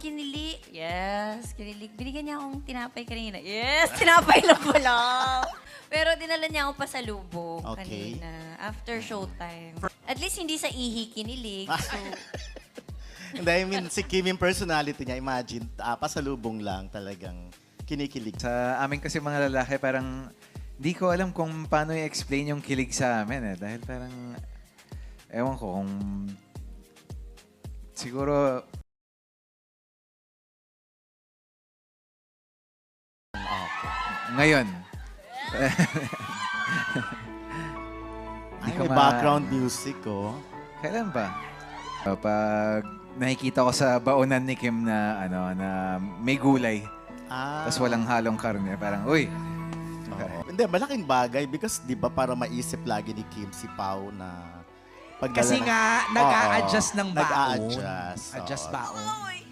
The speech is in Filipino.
Kinilig. Yes, kinilig. Binigyan niya akong tinapay kanina. Yes, tinapay lang pala. Pero dinala niya ako pasalubong Okay. kanina. After showtime. At least hindi sa ihi kinilig. So, Hindi, I mean, si Kim yung personality niya, imagine, pasalubong lang talagang kinikilig. Sa amin kasi mga lalaki, parang di ko alam kung paano i-explain yung kilig sa amin eh. Dahil parang, ewan ko kung siguro ngayon. Ay, ko may ma- background music, oh. Kailan ba? Pag nakikita ko sa baonan ni Kim na na may gulay, tapos walang halong karne, parang, uy, Oo. Hindi, malaking bagay because di ba para maisip lagi ni Kim si Pao na pagdala Kasi ng- nga, nag-a-adjust Oo, ng baon. Nag-a-adjust. Adjust oo. baon.